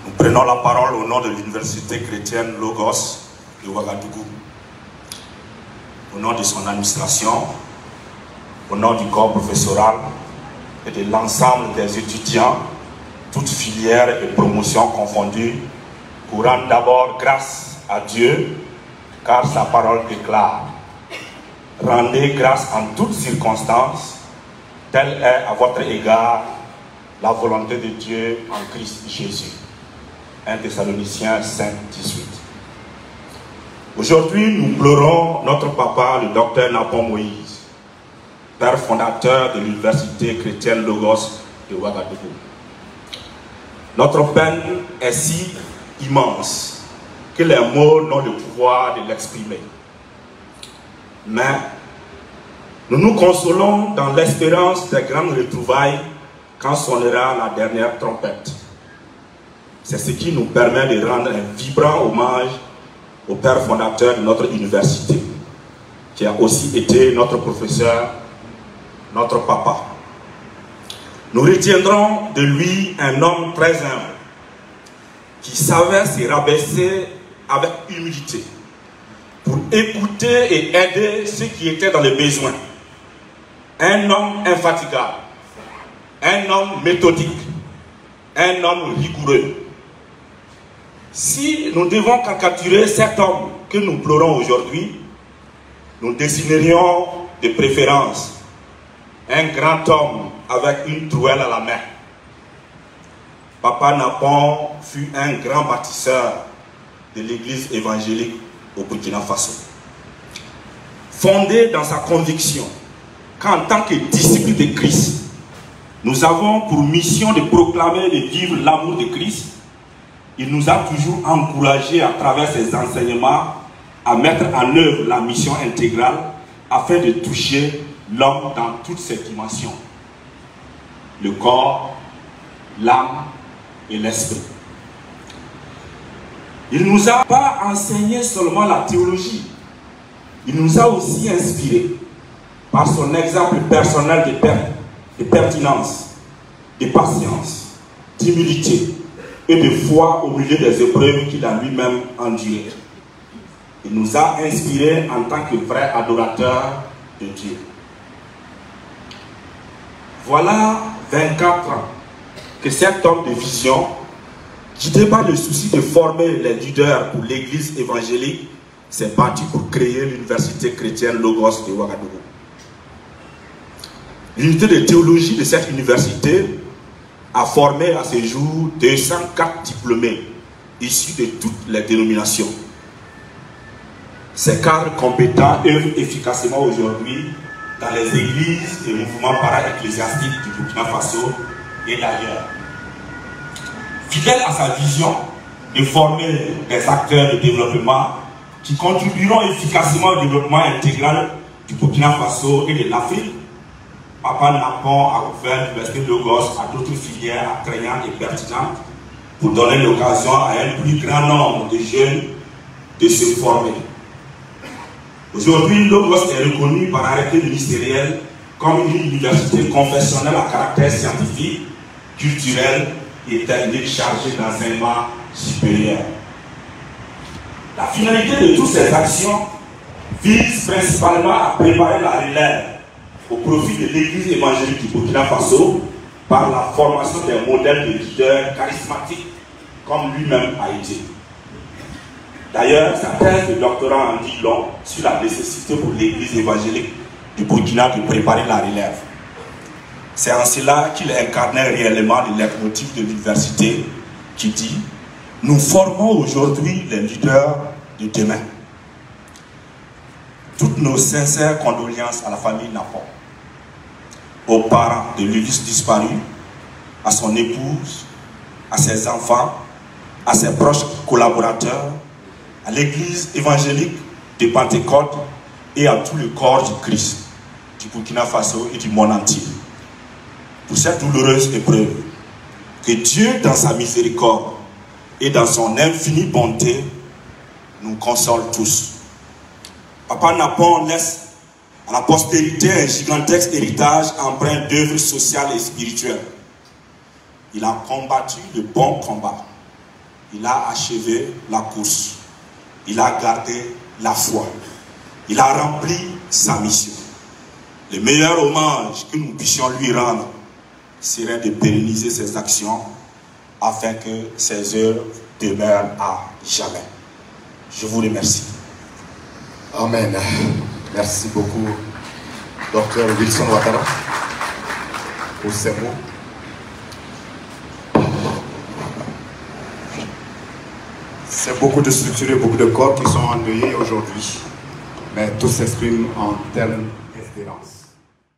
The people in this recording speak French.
Nous prenons la parole au nom de l'Université chrétienne Logos de Ouagadougou, au nom de son administration, au nom du corps professoral et de l'ensemble des étudiants, toutes filières et promotions confondues, pour rendre d'abord grâce à Dieu, car sa parole déclare: rendez grâce en toutes circonstances, telle est à votre égard la volonté de Dieu en Christ Jésus. 1 Thessaloniciens 5, 18. Aujourd'hui, nous pleurons notre papa, le docteur Napon Moïse, père fondateur de l'Université chrétienne Logos de Ouagadougou. Notre peine est si immense que les mots n'ont le pouvoir de l'exprimer. Mais nous nous consolons dans l'espérance des grandes retrouvailles quand sonnera la dernière trompette. C'est ce qui nous permet de rendre un vibrant hommage au père fondateur de notre université, qui a aussi été notre professeur, notre papa. Nous retiendrons de lui un homme très humble, qui savait se rabaisser avec humilité pour écouter et aider ceux qui étaient dans le besoin. Un homme infatigable, un homme méthodique, un homme rigoureux. Si nous devons caricaturer cet homme que nous pleurons aujourd'hui, nous dessinerions de préférence un grand homme avec une trouelle à la main. Papa Napon fut un grand bâtisseur de l'église évangélique au Burkina Faso. Fondé dans sa conviction qu'en tant que disciple de Christ, nous avons pour mission de proclamer et de vivre l'amour de Christ, il nous a toujours encouragés à travers ses enseignements à mettre en œuvre la mission intégrale afin de toucher l'homme dans toutes ses dimensions: le corps, l'âme et l'esprit. Il ne nous a pas enseigné seulement la théologie, il nous a aussi inspirés par son exemple personnel de pertinence, de patience, d'humilité et de foi au milieu des épreuves qu'il a lui-même endurées. Il nous a inspirés en tant que vrais adorateurs de Dieu. Voilà 24 ans que cet homme de vision, guidé par le souci de former les leaders pour l'église évangélique, s'est battu pour créer l'université chrétienne Logos de Ouagadougou. L'unité de théologie de cette université a formé à ce jour 204 diplômés issus de toutes les dénominations. Ces cadres compétents œuvrent efficacement aujourd'hui dans les églises et mouvements para-ecclésiastiques du Burkina Faso et d'ailleurs. Fidèle à sa vision de former des acteurs de développement qui contribueront efficacement au développement intégral du Burkina Faso et de l'Afrique, Papa Napon a ouvert l'Université de Logos à d'autres filières attrayantes et pertinentes pour donner l'occasion à un plus grand nombre de jeunes de se former. Aujourd'hui, Logos est reconnu par arrêté ministériel comme une université confessionnelle à caractère scientifique, culturel et technique chargée d'enseignement supérieur. La finalité de toutes ces actions vise principalement à préparer la relève au profit de l'église évangélique du Burkina Faso par la formation des modèles de leaders charismatiques comme lui-même a été. D'ailleurs, sa thèse de doctorat en dit long sur la nécessité pour l'église évangélique du Burkina de préparer la relève. C'est en cela qu'il incarnait réellement le leitmotiv de l'université qui dit: nous formons aujourd'hui les leaders de demain. Toutes nos sincères condoléances à la famille Napon, aux parents de l'Ulysse disparu, à son épouse, à ses enfants, à ses proches collaborateurs, à l'église évangélique de Pentecôte et à tout le corps du Christ, du Burkina Faso et du monde entier. Pour cette douloureuse épreuve, que Dieu, dans sa miséricorde et dans son infinie bonté, nous console tous. Papa Napon laisse à la postérité un gigantesque héritage empreint d'œuvres sociales et spirituelles. Il a combattu le bon combat. il a achevé la course. Il a gardé la foi. Il a rempli sa mission. Le meilleur hommage que nous puissions lui rendre serait de pérenniser ses actions afin que ses œuvres demeurent à jamais. Je vous remercie. Amen. Merci beaucoup, Dr Wilson Ouattara, pour ces mots. C'est beaucoup de structures et beaucoup de corps qui sont endeuillés aujourd'hui, mais tous s'expriment en termes d'espérance.